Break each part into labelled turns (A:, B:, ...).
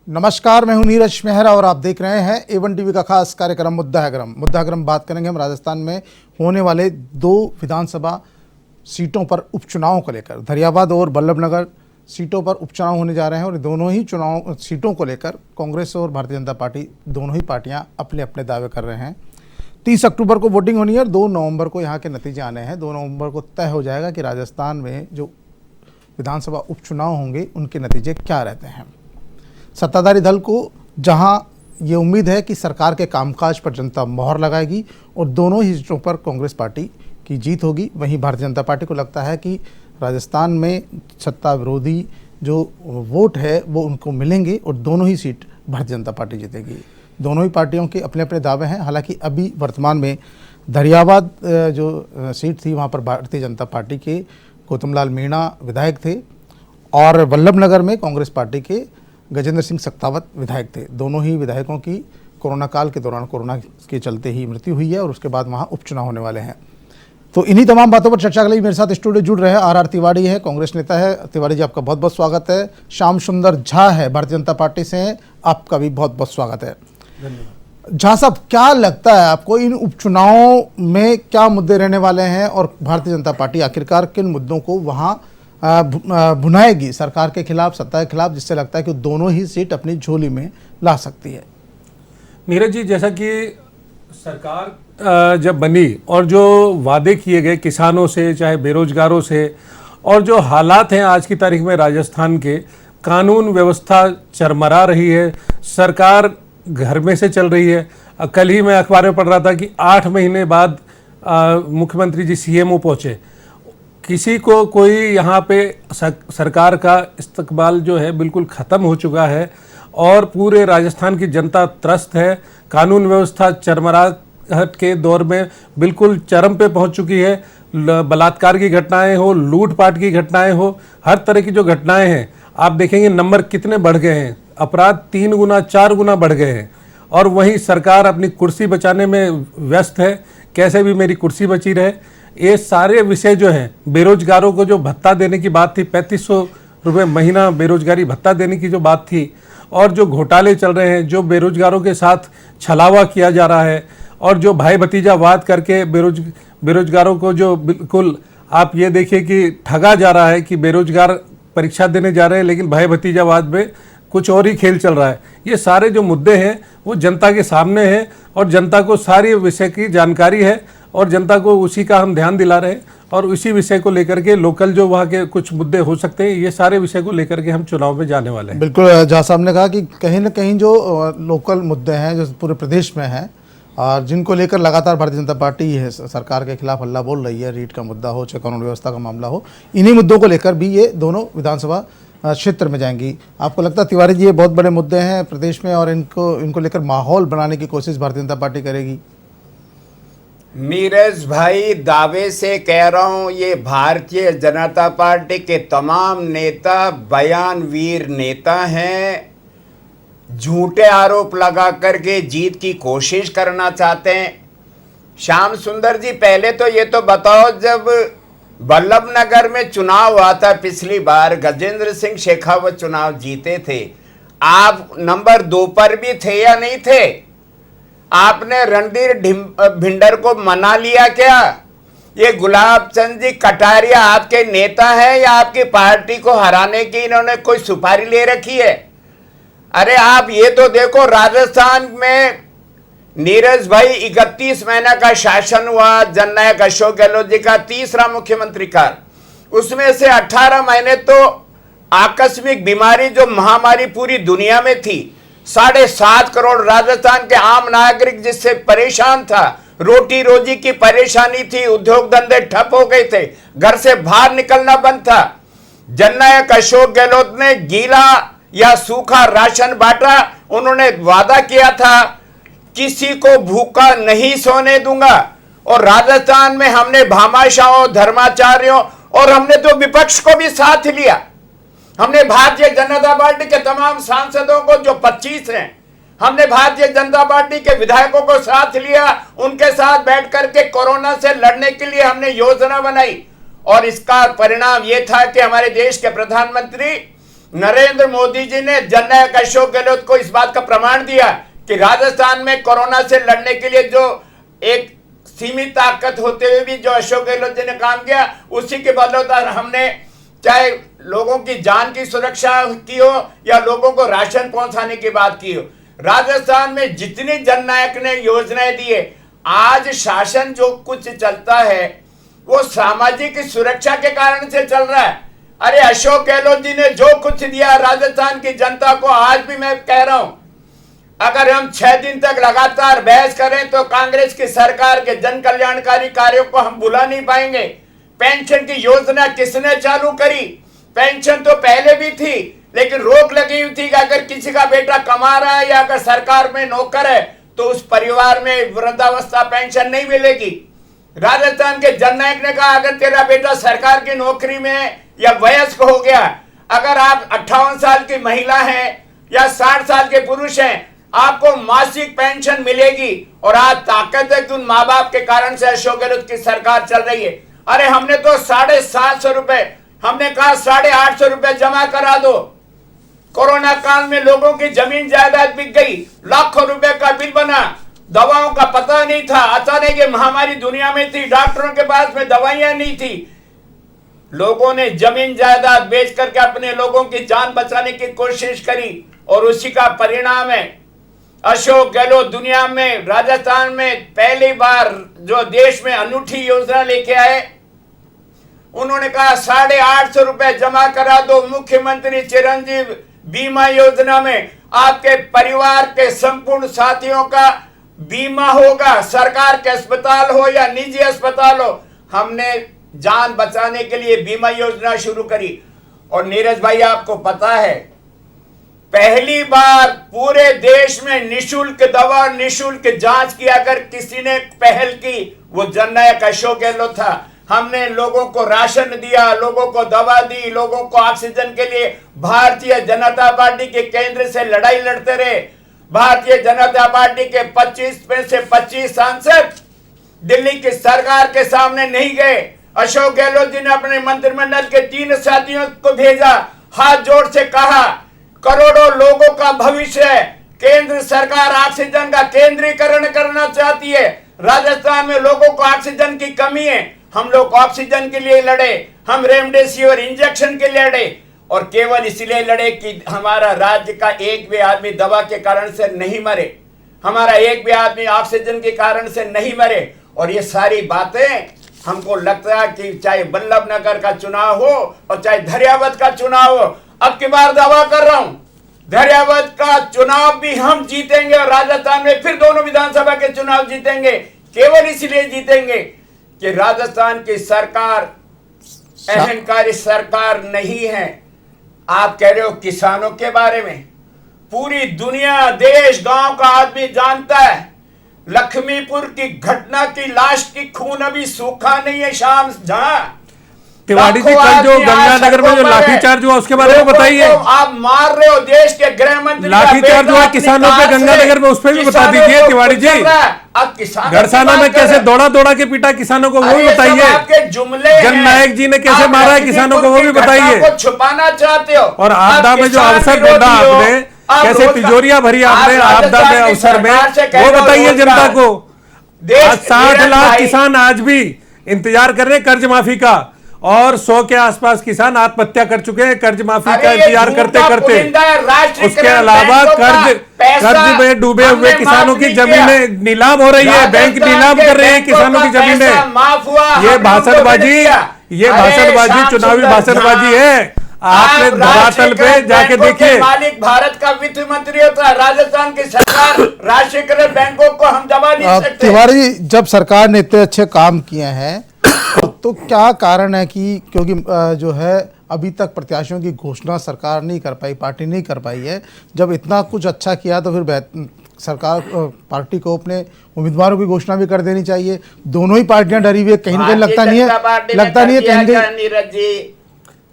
A: नमस्कार, मैं हूं नीरज मेहरा और आप देख रहे हैं A1 टीवी का खास कार्यक्रम मुद्दा है गरम। मुद्दा गरम बात करेंगे हम राजस्थान में होने वाले दो विधानसभा सीटों पर उपचुनावों को लेकर। धरियाबाद और बल्लभनगर सीटों पर उपचुनाव होने जा रहे हैं और दोनों ही चुनाव सीटों को लेकर कांग्रेस और भारतीय जनता पार्टी दोनों ही पार्टियां अपने अपने दावे कर रहे हैं। 30 अक्टूबर को वोटिंग होनी है और 2 नवंबर को यहाँ के नतीजे आने हैं। 2 नवंबर को तय हो जाएगा कि राजस्थान में जो विधानसभा उपचुनाव होंगे उनके नतीजे क्या रहते हैं। सत्ताधारी दल को जहां ये उम्मीद है कि सरकार के कामकाज पर जनता मोहर लगाएगी और दोनों ही सीटों पर कांग्रेस पार्टी की जीत होगी, वहीं भारतीय जनता पार्टी को लगता है कि राजस्थान में सत्ता विरोधी जो वोट है वो उनको मिलेंगे और दोनों ही सीट भारतीय जनता पार्टी जीतेगी। दोनों ही पार्टियों के अपने अपने दावे हैं। हालांकि अभी वर्तमान में धरियाबाद जो सीट थी वहाँ पर भारतीय जनता पार्टी के गौतम लाल मीणा विधायक थे और वल्लभनगर में कांग्रेस पार्टी के गजेंद्र सिंह सख्तावत विधायक थे। दोनों ही विधायकों की कोरोना काल के दौरान कोरोना के चलते ही मृत्यु हुई है और उसके बाद वहां उपचुनाव होने वाले हैं। तो इन्हीं तमाम बातों पर चर्चा के लिए मेरे साथ स्टूडियो जुड़ रहे हैं आर तिवारी है, कांग्रेस नेता है। तिवारी जी, आपका बहुत बहुत स्वागत है। श्याम सुंदर झा है, भारतीय जनता पार्टी से हैं, आपका भी बहुत बहुत स्वागत है।
B: धन्यवाद।
A: झा साहब, क्या लगता है आपको इन उपचुनावों में क्या मुद्दे रहने वाले हैं और भारतीय जनता पार्टी आखिरकार किन मुद्दों को वहाँ भुनाएगी सरकार के खिलाफ, सत्ता के खिलाफ, जिससे लगता है कि दोनों ही सीट अपनी झोली में ला सकती है?
B: नीरज जी, जैसा कि सरकार जब बनी और जो वादे किए गए किसानों से चाहे बेरोजगारों से और जो हालात हैं आज की तारीख में राजस्थान के, कानून व्यवस्था चरमरा रही है, सरकार घर में से चल रही है। कल ही मैं अखबार में पढ़ रहा था कि 8 महीने बाद मुख्यमंत्री जी सीएमओ पहुंचे। किसी को कोई यहाँ पे सरकार का इस्तकबाल जो है बिल्कुल ख़त्म हो चुका है और पूरे राजस्थान की जनता त्रस्त है। कानून व्यवस्था चरमराहट के दौर में बिल्कुल चरम पे पहुँच चुकी है। बलात्कार की घटनाएं हो, लूटपाट की घटनाएं हो, हर तरह की जो घटनाएं हैं, आप देखेंगे नंबर कितने बढ़ गए हैं। अपराध 3 गुना 4 गुना बढ़ गए हैं और वहीं सरकार अपनी कुर्सी बचाने में व्यस्त है, कैसे भी मेरी कुर्सी बची रहे। ये सारे विषय जो हैं, बेरोजगारों को जो भत्ता देने की बात थी, 3500 रुपये महीना बेरोजगारी भत्ता देने की जो बात थी, और जो घोटाले चल रहे हैं, जो बेरोजगारों के साथ छलावा किया जा रहा है और जो भाई भतीजावाद करके बेरोजगारों को जो बिल्कुल आप ये देखिए कि ठगा जा रहा है कि बेरोजगार परीक्षा देने जा रहे हैं लेकिन भाई भतीजावाद में कुछ और ही खेल चल रहा है। ये सारे जो मुद्दे हैं वो जनता के सामने हैं और जनता को सारी विषय की जानकारी है और जनता को उसी का हम ध्यान दिला रहे हैं और उसी विषय को लेकर के लोकल जो वहाँ के कुछ मुद्दे हो सकते हैं, ये सारे विषय को लेकर के हम चुनाव में जाने वाले हैं।
A: बिल्कुल, झा साहब ने कहा कि कहीं ना कहीं जो लोकल मुद्दे हैं जो पूरे प्रदेश में हैं और जिनको लेकर लगातार भारतीय जनता पार्टी है सरकार के खिलाफ हल्ला बोल रही है, रीट का मुद्दा हो चाहे कानून व्यवस्था का मामला हो, इन्हीं मुद्दों को लेकर भी ये दोनों विधानसभा क्षेत्र में जाएंगी। आपको लगता है तिवारी जी ये बहुत बड़े मुद्दे हैं प्रदेश में और इनको लेकर माहौल बनाने की कोशिश भारतीय जनता पार्टी करेगी?
C: नीरज भाई, दावे से कह रहा हूं, ये भारतीय जनता पार्टी के तमाम नेता बयानवीर नेता हैं। झूठे आरोप लगा करके जीत की कोशिश करना चाहते हैं। श्याम सुंदर जी, पहले तो ये तो बताओ, जब बल्लभनगर में चुनाव हुआ था पिछली बार, गजेंद्र सिंह शेखावत चुनाव जीते थे, आप नंबर 2 पर भी थे या नहीं थे? आपने रणधीर भिंडर को मना लिया क्या? ये गुलाब चंद जी कटारिया आपके नेता है या आपकी पार्टी को हराने की इन्होंने कोई सुपारी ले रखी है? अरे आप ये तो देखो, राजस्थान में नीरज भाई 31 महीना का शासन हुआ जननायक अशोक गहलोत जी का, तीसरा मुख्यमंत्री काल, उसमें से 18 महीने तो आकस्मिक बीमारी जो महामारी पूरी दुनिया में थी, 7.5 करोड़ राजस्थान के आम नागरिक जिससे परेशान था, रोटी रोजी की परेशानी थी, उद्योग धंधे ठप हो गए थे, घर से बाहर निकलना बंद था। जननायक अशोक गहलोत ने गीला या सूखा राशन बांटा। उन्होंने वादा किया था किसी को भूखा नहीं सोने दूंगा और राजस्थान में हमने भामाशाहों, धर्माचार्यों और हमने तो विपक्ष को भी साथ लिया। हमने भारतीय जनता पार्टी के तमाम सांसदों को, जो 25 हैं, हमने भारतीय जनता पार्टी के विधायकों को साथ लिया, उनके साथ बैठ करके कोरोना से लड़ने के लिए हमने योजना बनाई और इसका परिणाम यह था कि हमारे देश के प्रधानमंत्री नरेंद्र मोदी जी ने जननायक अशोक गहलोत को इस बात का प्रमाण दिया कि राजस्थान में कोरोना से लड़ने के लिए जो एक सीमित ताकत होते हुए भी जो अशोक गहलोत जी ने काम किया, उसी के बदौलत हमने चाहे लोगों की जान की सुरक्षा की हो या लोगों को राशन पहुंचाने की बात की हो, राजस्थान में जितनी जननायक ने योजनाएं दी है, आज शासन जो कुछ चलता है वो सामाजिक सुरक्षा के कारण से चल रहा है। अरे अशोक गहलोत जी ने जो कुछ दिया राजस्थान की जनता को, आज भी मैं कह रहा हूं, अगर हम 6 दिन तक लगातार बहस करें तो कांग्रेस की सरकार के जन कल्याणकारी कार्यों को हम भुला नहीं पाएंगे। पेंशन की योजना किसने चालू करी? पेंशन तो पहले भी थी, लेकिन रोक लगी हुई थी कि अगर किसी का बेटा कमा रहा है या अगर सरकार में नौकर है तो उस परिवार में वृद्धावस्था पेंशन नहीं मिलेगी। राजस्थान के जननायक ने कहा अगर तेरा बेटा सरकार की नौकरी में या वयस्क हो गया, अगर आप 58 साल की महिला हैं या 60 साल के पुरुष हैं, आपको मासिक पेंशन मिलेगी। और आज ताकत है कि उन माँ बाप के कारण से अशोक गहलोत की सरकार चल रही है। अरे हमने तो 750 रुपए, हमने कहा 850 रुपए जमा करा दो। कोरोना काल में लोगों की जमीन जायदाद बिक गई, लाखों रुपए का बिल बना, दवाओं का पता नहीं था, अचानक ये महामारी दुनिया में थी, डॉक्टरों के पास में दवाइयां नहीं थी, लोगों ने जमीन जायदाद बेच करके अपने लोगों की जान बचाने की कोशिश करी और उसी का परिणाम है अशोक गहलोत दुनिया में, राजस्थान में पहली बार जो देश में अनूठी योजना लेके आए। उन्होंने कहा 850 रुपए जमा करा दो मुख्यमंत्री चिरंजीव बीमा योजना में, आपके परिवार के संपूर्ण साथियों का बीमा होगा, सरकार के अस्पताल हो या निजी अस्पताल हो। हमने जान बचाने के लिए बीमा योजना शुरू करी। और नीरज भाई आपको पता है, पहली बार पूरे देश में निशुल्क दवा, निशुल्क जांच की अगर किसी ने पहल की, वो जननायक अशोक गहलोत था। हमने लोगों को राशन दिया, लोगों को दवा दी, लोगों को ऑक्सीजन के लिए भारतीय जनता पार्टी के केंद्र से लड़ाई लड़ते रहे। भारतीय जनता पार्टी के 25 में से 25 सांसद दिल्ली की सरकार के सामने नहीं गए। अशोक गहलोत जी ने अपने मंत्रिमंडल के 3 साथियों को भेजा, हाथ जोड़ से कहा करोड़ों लोगों का भविष्य है, केंद्र सरकार ऑक्सीजन का केंद्रीकरण करना चाहती है, राजस्थान में लोगों को ऑक्सीजन की कमी है, हम लोग ऑक्सीजन के लिए लड़े, हम रेमडेसिविर इंजेक्शन के लिए लड़े और केवल इसलिए लड़े कि हमारा राज्य का एक भी आदमी दवा के कारण से नहीं मरे, हमारा एक भी आदमी ऑक्सीजन के कारण से नहीं मरे। और ये सारी बातें हमको लगता है कि चाहे बल्लभ नगर का चुनाव हो और चाहे धैर्यवत का चुनाव हो, अब की बार दावा कर रहा हूं धैर्यवत का चुनाव भी हम जीतेंगे और राजस्थान में फिर दोनों विधानसभा के चुनाव जीतेंगे। केवल इसलिए जीतेंगे कि राजस्थान की सरकार अहंकारी सरकार नहीं है। आप कह रहे हो किसानों के बारे में, पूरी दुनिया, देश, गांव का आदमी जानता है लक्ष्मीपुर की घटना की लाश की खून अभी सूखा नहीं है। शाम जहां
B: तिवारी जी कल जो गंगानगर में जो लाठीचार्ज हुआ उसके बारे में बताइए।
C: आप मार रहे हो देश के गृह मंत्री,
B: लाठीचार्ज हुआ किसानों पे गंगानगर में, उस पर भी बता दीजिए तिवारी जी।
C: अब किसान
B: गरसाना में कैसे दौड़ा दौड़ा के पीटा किसानों को, वो भी बताइए।
C: आपके जुमले
B: जननायक जी ने कैसे मारा है किसानों को, वो भी बताइए।
C: छुपाना चाहते हो।
B: और आपदा में जो अवसर ढूंढा आपने, कैसे तिजोरियां भरी आपने आपदा में अवसर में, वो बताइए जनता को। आज 60 लाख किसान आज भी इंतजार कर रहे हैं कर्ज माफी का और 100 के आसपास किसान आत्महत्या कर चुके हैं कर्ज माफी का इंतजार करते करते। उसके अलावा कर्ज में डूबे हुए किसानों की जमीनें नीलाम हो रही है, बैंक नीलाम कर रहे हैं किसानों की जमीनें। ये भाषणबाजी, ये भाषणबाजी चुनावी भाषणबाजी है। आपने धरातल पे जाके देखिए।
C: मालिक भारत का वित्त मंत्री होता है, राजस्थान की सरकार राष्ट्रीयकृत बैंकों को हम दबा नहीं सकते।
A: तिवारी, जब सरकार ने इतने अच्छे काम किए हैं तो क्या कारण है कि क्योंकि जो है अभी तक प्रत्याशियों की घोषणा सरकार नहीं कर पाई, पार्टी नहीं कर पाई है। जब इतना कुछ अच्छा किया तो फिर सरकार पार्टी को अपने उम्मीदवारों की घोषणा भी कर देनी चाहिए। दोनों ही पार्टियां डरी हुई है, कहीं ना कहीं लगता नहीं है
C: नीरज जी।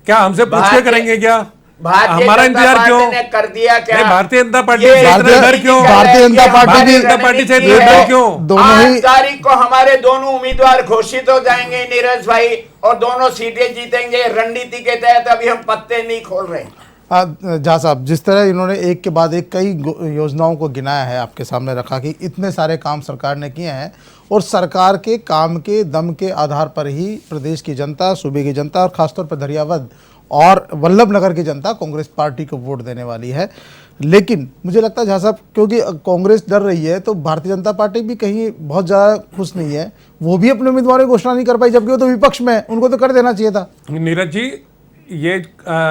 B: क्या हमसे पूछ के करेंगे क्या? हमारा इंतजार क्यों
C: कर दिया? क्या
B: भारतीय जनता पार्टी से डर क्यों?
A: भारतीय जनता पार्टी
B: से डर क्यों?
A: दोनों ही
C: तारीख को हमारे दोनों उम्मीदवार घोषित हो जाएंगे नीरज भाई, और दोनों सीटें जीतेंगे। रणनीति के तहत अभी हम पत्ते नहीं खोल रहे।
A: झा साहब, जिस तरह इन्होंने एक के बाद एक कई योजनाओं को गिनाया है, आपके सामने रखा कि इतने सारे काम सरकार ने किए हैं और सरकार के काम के दम के आधार पर ही प्रदेश की जनता, सूबे की जनता और खासतौर पर दरियावद और वल्लभ नगर की जनता कांग्रेस पार्टी को वोट देने वाली है। लेकिन मुझे लगता है झा साहब, क्योंकि कांग्रेस डर रही है तो भारतीय जनता पार्टी भी कहीं बहुत ज़्यादा खुश नहीं है, वो भी अपने उम्मीदवारों की घोषणा नहीं कर पाई, जबकि वो तो विपक्ष में है, उनको तो कर देना चाहिए था।
B: नीरज जी, ये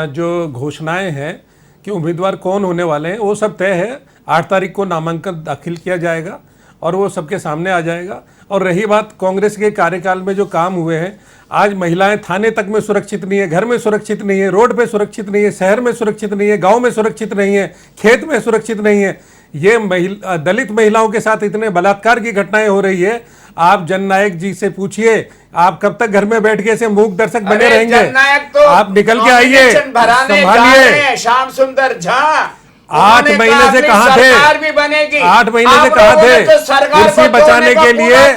B: जो घोषणाएं हैं कि उम्मीदवार कौन होने वाले हैं वो सब तय है। 8 तारीख को नामांकन दाखिल किया जाएगा और वो सबके सामने आ जाएगा। और रही बात कांग्रेस के कार्यकाल में जो काम हुए हैं, आज महिलाएं थाने तक में सुरक्षित नहीं है, घर में सुरक्षित नहीं है, रोड पे सुरक्षित नहीं है, शहर में सुरक्षित नहीं है, गांव में सुरक्षित नहीं है, खेत में सुरक्षित नहीं है। ये दलित महिलाओं के साथ इतने बलात्कार की घटनाएं हो रही है। आप जननायक जी से पूछिए, आप कब तक घर में बैठ के ऐसे मूक दर्शक बने रहेंगे?
C: तो
B: आप निकल के आइए, संभालिए।
C: श्याम सुंदर झा
B: 8 महीने से कहां थे? 8 महीने से कहां थे? कुर्सी बचाने के लिए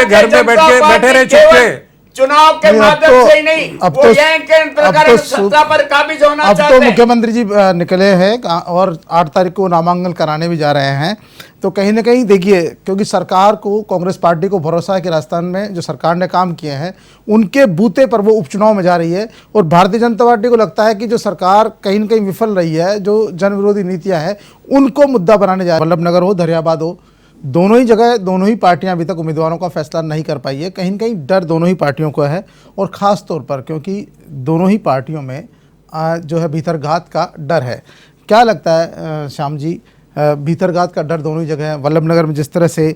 B: घर में बैठे रहे चुपके।
C: चुनाव के माध्यम से ही नहीं, वो यह सत्ता पर काबिज होना चाहते हैं।
A: अब तो मुख्यमंत्री जी निकले हैं और 8 तारीख को नामांकन कराने भी जा रहे हैं। तो कहीं ना कहीं देखिए, क्योंकि सरकार को, कांग्रेस पार्टी को भरोसा है कि राजस्थान में जो सरकार ने काम किए हैं उनके बूते पर वो उपचुनाव में जा रही है। और भारतीय जनता पार्टी को लगता है कि जो सरकार कहीं ना कहीं विफल रही है, जो जन विरोधी नीतियाँ हैं, उनको मुद्दा बनाने जा रही है। वल्लभ नगर हो, दरियाबाद हो, दोनों ही जगह दोनों ही पार्टियां अभी तक उम्मीदवारों का फैसला नहीं कर पाई है। कहीं न कहीं डर दोनों ही पार्टियों को है, और ख़ास तौर पर क्योंकि दोनों ही पार्टियों में जो है भीतरघात का डर है। क्या लगता है श्याम जी, भीतरघात का डर दोनों ही जगह है? वल्लभ नगर में जिस तरह से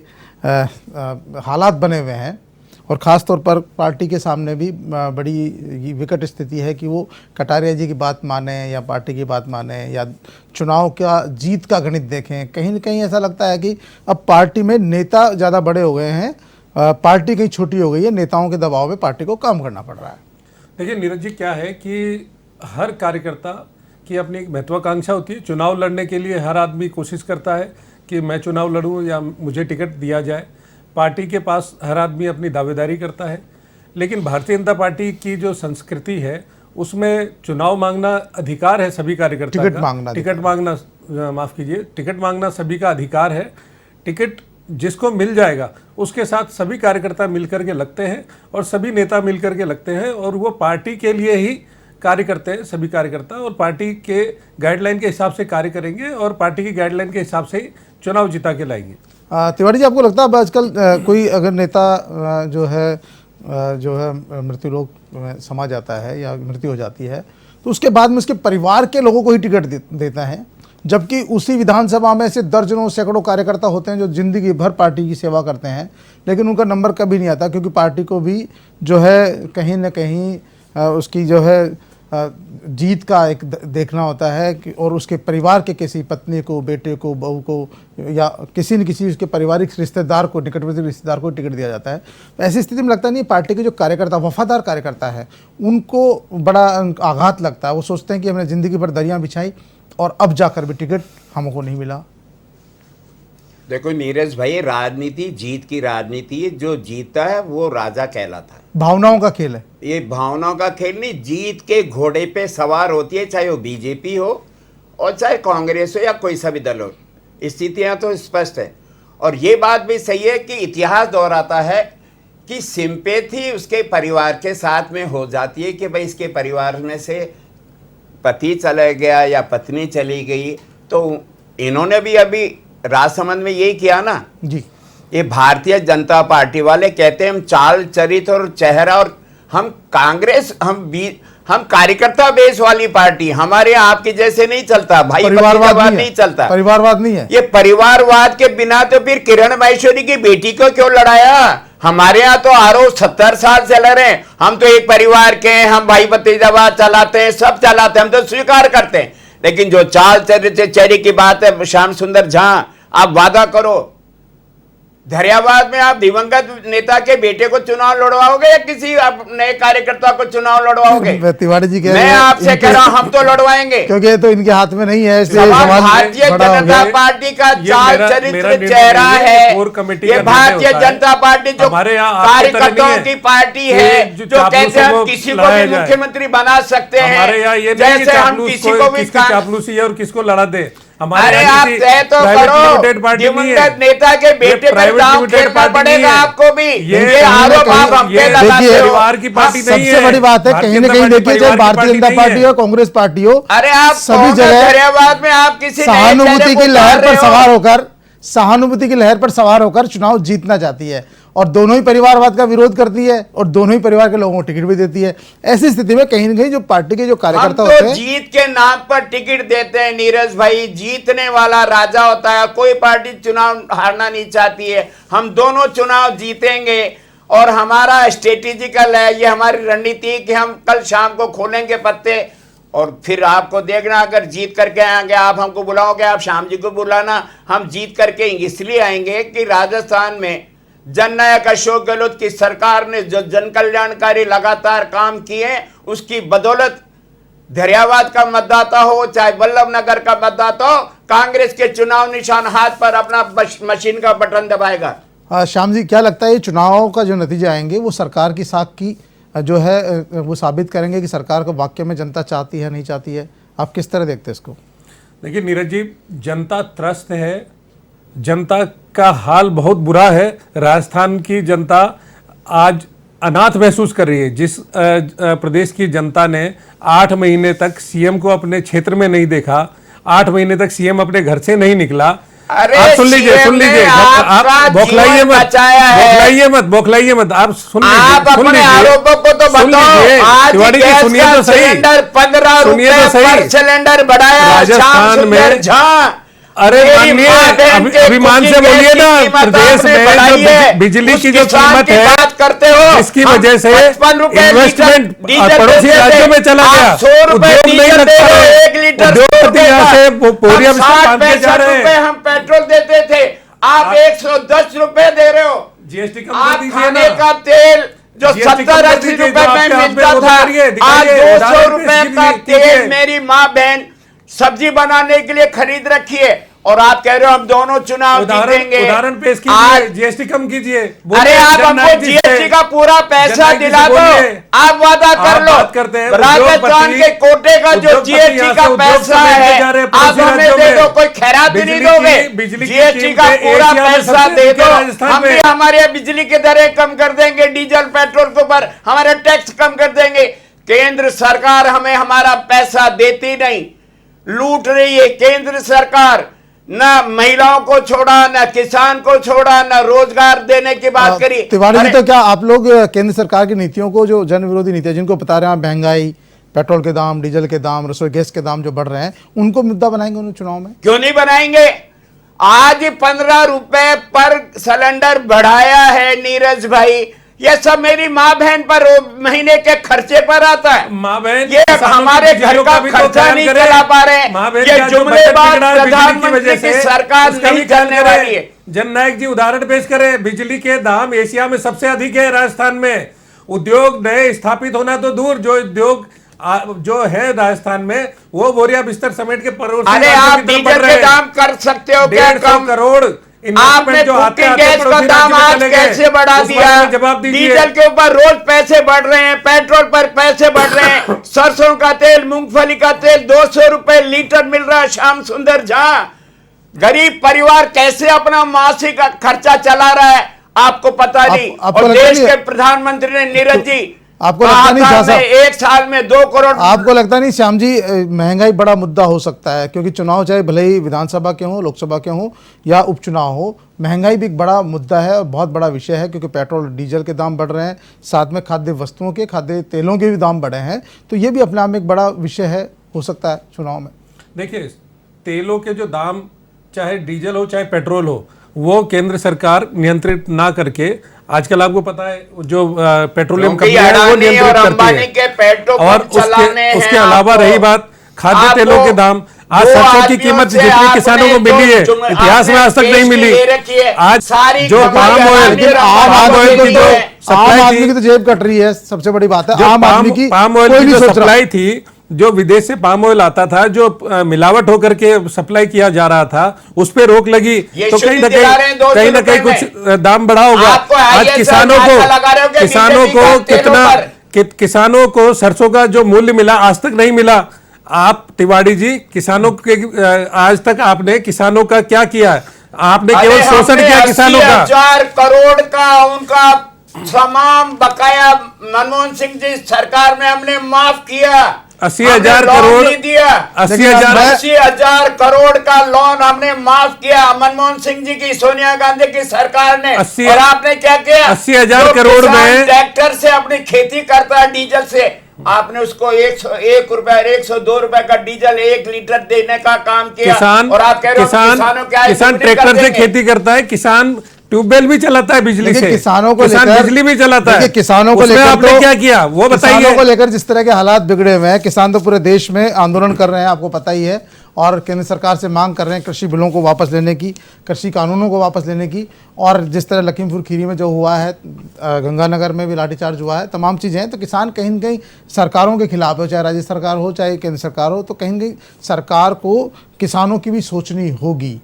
A: हालात बने हुए हैं, और ख़ास तौर पर पार्टी के सामने भी बड़ी विकट स्थिति है कि वो कटारिया जी की बात माने या पार्टी की बात माने या चुनाव का जीत का गणित देखें। कहीं न कहीं ऐसा लगता है कि अब पार्टी में नेता ज़्यादा बड़े हो गए हैं, पार्टी कहीं छोटी हो गई है, नेताओं के दबाव में पार्टी को काम करना पड़ रहा है।
B: देखिए नीरज जी, क्या है कि हर कार्यकर्ता की अपनी एक महत्वाकांक्षा होती है। चुनाव लड़ने के लिए हर आदमी कोशिश करता है कि मैं चुनाव लड़ूं या मुझे टिकट दिया जाए। पार्टी के पास हर आदमी अपनी दावेदारी करता है, लेकिन भारतीय जनता पार्टी की जो संस्कृति है उसमें चुनाव मांगना अधिकार है सभी कार्यकर्ता का। टिकट मांगना सभी का अधिकार है। टिकट जिसको मिल जाएगा उसके साथ सभी कार्यकर्ता मिलकर के लगते हैं और सभी नेता मिलकर के लगते हैं, और वो पार्टी के लिए ही कार्य करते हैं सभी कार्यकर्ता, और पार्टी के गाइडलाइन के हिसाब से कार्य करेंगे और पार्टी की गाइडलाइन के हिसाब से ही चुनाव जिता के लाएंगे।
A: तिवारी जी, आपको लगता है अब आजकल कोई अगर नेता जो है मृत्यु लोक में समा जाता है या मृत्यु हो जाती है तो उसके बाद में उसके परिवार के लोगों को ही टिकट देता है, जबकि उसी विधानसभा में ऐसे दर्जनों सैकड़ों कार्यकर्ता होते हैं जो जिंदगी भर पार्टी की सेवा करते हैं, लेकिन उनका नंबर कभी नहीं आता, क्योंकि पार्टी को भी जो है कहीं न कहीं उसकी जो है जीत का एक देखना होता है कि, और उसके परिवार के किसी पत्नी को, बेटे को, बहू को या किसी न किसी उसके पारिवारिक रिश्तेदार को, निकटवर्ती रिश्तेदार को टिकट दिया जाता है। ऐसी स्थिति में लगता नहीं पार्टी के जो कार्यकर्ता, वफादार कार्यकर्ता है, उनको बड़ा आघात लगता है। वो सोचते हैं कि हमने ज़िंदगी भर दरियाँ बिछाई और अब जाकर भी टिकट हमको नहीं मिला।
C: देखो नीरज भाई, राजनीति जीत की राजनीति है। जो जीतता है वो राजा कहलाता है।
A: भावनाओं का खेल है
C: ये, भावनाओं का खेल नहीं। जीत के घोड़े पे सवार होती है, चाहे वो बीजेपी हो और चाहे कांग्रेस हो या कोई सा भी दल हो। स्थितियां तो स्पष्ट है, और ये बात भी सही है कि इतिहास दोहराता है कि सिंपैथी उसके परिवार के साथ में हो जाती है कि भाई इसके परिवार में से पति चला गया या पत्नी चली गई। तो इन्होंने भी अभी राजसमंद में यही किया ना
A: जी।
C: ये भारतीय जनता पार्टी वाले कहते हैं हम चाल चरित्र और चेहरा, और हम कांग्रेस, हम कार्यकर्ता बेस वाली पार्टी, हमारे आपके जैसे नहीं चलता भाई, परिवारवाद नहीं चलता,
A: परिवारवाद नहीं है।
C: ये परिवारवाद के बिना तो फिर किरण माहेश्वरी की बेटी को क्यों लड़ाया? हमारे यहाँ तो आरोप 70 साल से लड़ रहे हैं, हम तो एक परिवार के हैं, हम भाई भतीजावाद चलाते हैं, सब चलाते हैं, हम तो स्वीकार करते हैं। लेकिन जो चाल चरित्र की बात है, श्याम सुंदर झा, आप वादा करो धरियाबाद में आप दिवंगत नेता के बेटे को चुनाव लड़वाओगे या किसी नए कार्यकर्ता को चुनाव लड़वाओगे?
A: तिवारी जी
C: मैं आपसे कह रहा हूं हम तो लड़वाएंगे,
A: क्योंकि ये तो इनके हाथ में नहीं है, इसलिए
C: भारतीय जनता पार्टी का चाल चरित्र चेहरा है। ये भारतीय जनता पार्टी जो कार्यकर्ताओं की पार्टी है, जो कहते हैं हम किसी को भी मुख्यमंत्री बना सकते हैं, जैसे हम किसी को भी
B: चापलूसी और किसको लड़ा दे।
C: अरे आप तय तो करो, दिवंगत नेता के बेटे पर दांव खेलना पड़ेगा आपको भी। ये आरोप आप हम पे लगाते हो।
B: परिवार की पार्टी नहीं है।
A: सबसे बड़ी बात है, कहीं ना कहीं देखिए, चाहे भारतीय जनता पार्टी हो, कांग्रेस पार्टी हो,
C: अरे आप
A: सभी जगह
C: धरियाबाद में आप किसी
A: सहानुभूति की लहर पर सवार होकर, सहानुभूति की लहर पर सवार होकर चुनाव जीतना चाहती है, और दोनों ही परिवारवाद का विरोध करती है और दोनों ही परिवार के लोगों को टिकट भी देती है। ऐसी स्थिति में कहीं ना कहीं जो पार्टी के जो कार्यकर्ता होते हैं,
C: जीत के नाम पर टिकट देते हैं नीरज भाई, जीतने वाला राजा होता है। कोई पार्टी चुनाव हारना नहीं चाहती है, हम दोनों चुनाव जीतेंगे और हमारा स्ट्रेटेजिकल है, ये हमारी रणनीति कि हम कल शाम को खोलेंगे पत्ते और फिर आपको देखना, अगर जीत करके आएंगे आप हमको बुलाओगे, आप शाम जी को बुलाना, हम जीत करके इसलिए आएंगे कि राजस्थान में जननायक अशोक गहलोत की सरकार ने जो जन कल्याणकारी लगातार काम किए, उसकी बदौलत धरियाबाद का मतदाता हो चाहे वल्लभ नगर का मतदाता हो, कांग्रेस के चुनाव निशान हाथ पर अपना मशीन का बटन दबाएगा।
A: श्याम जी, क्या लगता है ये चुनाव का जो नतीजे आएंगे वो सरकार की साख की जो है वो साबित करेंगे कि सरकार को वाकई में जनता चाहती है नहीं चाहती है? आप किस तरह देखते हैं इसको?
B: देखिए नीरज जी, जनता त्रस्त है, जनता का हाल बहुत बुरा है। राजस्थान की जनता आज अनाथ महसूस कर रही है। जिस प्रदेश की जनता ने 8 महीने तक सीएम को अपने क्षेत्र में नहीं देखा, 8 महीने तक सीएम अपने घर से नहीं निकला।
C: अरे
B: आप सुन लीजिए, आप बौखलाइए मत, आप सुन लीजिए,
C: आरोपों को तो बताओ।
B: तिवारी जी सुनिए तो सही,
C: 15 रुपए पर सिलेंडर बढ़ाया
B: राजस्थान में। अरे माननीय, अभिमान से बोलिए ना, प्रदेश में जो बिजली की जो कीमत है,
C: बात करते हो,
B: इसकी वजह से इन्वेस्टमेंट पड़ोसी राज्यों में चला गया, उद्योग नहीं लगता है, उद्योगपति यहाँ से बोरिया बिस्तर जा रहे हैं।
C: हम पेट्रोल देते थे, आप 110 रुपए दे रहे हो।
B: जीएसटी कम कर दीजिए ना।
C: का तेल जो 70-80 रुपए में मिलता था, आज 200 रुपए का तेल मेरी माँ बहन सब्जी बनाने के लिए खरीद रखी है, और आप कह रहे हो हम दोनों चुनाव जीतेंगे।
B: उदाहरण पेश कीजिए, जीएसटी कम कीजिए।
C: अरे आप हमको जीएसटी का पूरा पैसा दिला दो, आप वादा कर लो। राजस्थान के कोटे का जो जीएसटी का पैसा है आप हमें दे दो, कोई खैरात भी नहीं दोगे, जीएसटी का पूरा पैसा दे दो। हम भी हमारे बिजली की दरें कम कर देंगे, डीजल पेट्रोल के ऊपर हमारे टैक्स कम कर देंगे। केंद्र सरकार हमें हमारा पैसा देती नहीं, लूट रही है केंद्र सरकार। ना महिलाओं को छोड़ा, ना किसान को छोड़ा, ना रोजगार देने की बात करी।
A: तिवारी जी, तो क्या आप लोग केंद्र सरकार की नीतियों को, जो जन विरोधी नीतियां जिनको बता रहे हैं, महंगाई, पेट्रोल के दाम, डीजल के दाम, रसोई गैस के दाम जो बढ़ रहे हैं, उनको मुद्दा बनाएंगे उन चुनाव में?
C: क्यों नहीं बनाएंगे? आज 15 रुपए पर सिलेंडर बढ़ाया है नीरज भाई, ये सब मेरी माँ बहन पर महीने के खर्चे पर आता है।
B: माँ बहन
C: ये हमारे घर का खर्चा नहीं चला पा रहे, ये जुमलेबाज प्रधानमंत्री की सरकार नहीं चलने वाली है।
B: जननायक जी उदाहरण पेश करें, बिजली के दाम एशिया में सबसे अधिक है राजस्थान में। उद्योग नए स्थापित होना तो दूर, जो उद्योग जो है राजस्थान में वो बोरिया बिस्तर समेट के पड़ोसी।
C: अरे आप डीजल के दाम कर सकते हो क्या?
B: 150 करोड़
C: आपने कुकिंग गैस का दाम आज कैसे बढ़ा दिया? डीजल के ऊपर रोज पैसे बढ़ रहे हैं, पेट्रोल पर पैसे बढ़ रहे हैं, सरसों का तेल, मूंगफली का तेल 200 रुपए लीटर मिल रहा है। श्याम सुंदर झा, गरीब परिवार कैसे अपना मासिक खर्चा चला रहा है आपको पता नहीं। और देश के प्रधानमंत्री ने, नीरज जी,
A: आपको लगता नहीं साहब,
C: एक साल में 2 करोड़,
A: आपको लगता नहीं श्याम जी महंगाई बड़ा मुद्दा हो सकता है? क्योंकि चुनाव चाहे भले ही विधानसभा के हों, लोकसभा के हों या उपचुनाव हो, महंगाई भी एक बड़ा मुद्दा है और बहुत बड़ा विषय है, क्योंकि पेट्रोल डीजल के दाम बढ़ रहे हैं, साथ में खाद्य वस्तुओं के, खाद्य तेलों के भी दाम बढ़े हैं, तो ये भी अपने आप में एक बड़ा विषय है, हो सकता है चुनाव में।
B: देखिए, तेलों के जो दाम, चाहे डीजल हो चाहे पेट्रोल हो, वो केंद्र सरकार नियंत्रित ना करके, आजकल आपको पता है जो पेट्रोलियम कंपनी है वो नियंत्रित करती है। और उसके अलावा रही बात खाद्य तेलों के दाम, आज
C: दो
B: सरसों की
C: आदमियों
B: कीमत
C: से
B: जितनी किसानों को
C: आपने
B: मिली है
C: जो
B: इतिहास में आज तक
C: आपने
B: नहीं मिली।
C: पेश की रखी है।
B: आज
C: सारी
B: जो
C: खबरें
B: पाम ऑयल
C: लेकिन
A: आम आदमी
B: की जो
A: आम
B: सप्लाई
A: आदमी
B: थी,
A: की तो जेब कट रही है, सबसे बड़ी बात है।
B: जो
A: आम आदमी की
B: पाम ऑयल
A: कोई
B: की
A: नहीं
B: जो
A: सोच रहा।
B: सप्लाई थी, जो विदेश से पाम ऑयल आता था, जो मिलावट होकर के सप्लाई किया जा रहा था, उस पे रोक लगी
C: ये
B: तो कहीं ना
C: शुद्ध दिला रहे हैं 200
B: कहीं ना कहीं
C: रुपए
B: कुछ दाम बढ़ा होगा।
C: आपको
B: आज
C: ISR
B: किसानों
C: मार्का लगा रहे हो क्या
B: किसानों
C: बीजेपी
B: को
C: का तेलों
B: कितना
C: पर?
B: किसानों को सरसों का जो मूल्य मिला आज तक नहीं मिला। आप तिवारी जी, किसानों के आज तक आपने किसानों का क्या किया? आपने केवल शोषण किया किसानों का।
C: 80,000 करोड़ का उनका तमाम बकाया मनमोहन सिंह जी सरकार में हमने माफ किया।
B: 80,000
C: हमने लोन
B: करोड़
C: नहीं दिया।
B: 80,000
C: 80,000 करोड़ का लोन हमने माफ किया मनमोहन सिंह जी की, सोनिया गांधी की सरकार ने।
B: 80
C: और आपने क्या किया?
B: 80,000
C: जो
B: करोड़
C: किसान
B: में
C: ट्रैक्टर से अपनी खेती करता है डीजल से, आपने उसको 101 रुपए 102 रुपए का डीजल 1 लीटर देने का काम किया।
B: किसान
C: और आप कह रहे हो किसानों के आय
B: किसान
C: दुगनी कर
B: ट्रैक्टर से
C: देंगे।
B: खेती करता है, किसान ट्यूबवेल भी चलाता है बिजली
A: देखिए,
B: से,
A: किसानों को
B: किसान
A: लेकर
B: बिजली भी चलाता है।
A: देखिए, किसानों को
B: उसमें
A: लेकर
B: आपने
A: तो
B: क्या किया वो
A: किसानों को
B: बताइए।
A: लेकर जिस तरह के हालात बिगड़े हुए हैं, किसान तो पूरे देश में आंदोलन कर रहे हैं, आपको पता ही है, और केंद्र सरकार से मांग कर रहे हैं कृषि बिलों को वापस लेने की, कृषि कानूनों को वापस लेने की। और जिस तरह लखीमपुर खीरी में जो हुआ है, गंगानगर में भी लाठीचार्ज हुआ है, तमाम चीज़ें हैं। तो किसान कहीं न कहीं सरकारों के खिलाफ हो, चाहे राज्य सरकार हो चाहे केंद्र सरकार हो, तो कहीं न कहीं सरकार को किसानों की भी सोचनी होगी।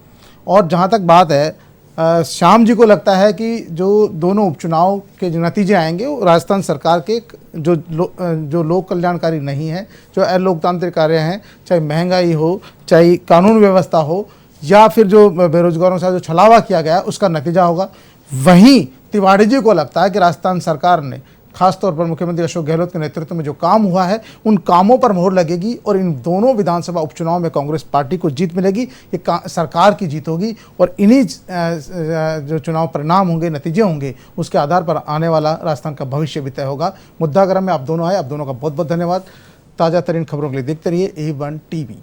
A: और जहाँ तक बात है, श्याम जी को लगता है कि जो दोनों उपचुनाव के जो नतीजे आएंगे वो राजस्थान सरकार के जो लोक कल्याणकारी नहीं है, जो अलोकतांत्रिक कार्य हैं, चाहे महंगाई हो, चाहे कानून व्यवस्था हो, या फिर जो बेरोजगारों से जो छलावा किया गया उसका नतीजा होगा। वहीं तिवारी जी को लगता है कि राजस्थान सरकार ने खासतौर पर मुख्यमंत्री अशोक गहलोत के नेतृत्व में जो काम हुआ है उन कामों पर मोहर लगेगी और इन दोनों विधानसभा उपचुनाव में कांग्रेस पार्टी को जीत मिलेगी। ये सरकार की जीत होगी और इन्हीं जो चुनाव परिणाम होंगे, नतीजे होंगे, उसके आधार पर आने वाला राजस्थान का भविष्य भी तय होगा। मुद्दागरम में आप दोनों आए, आप दोनों का बहुत बहुत धन्यवाद। ताज़ा तरीन खबरों के लिए देखते रहिए A1 TV।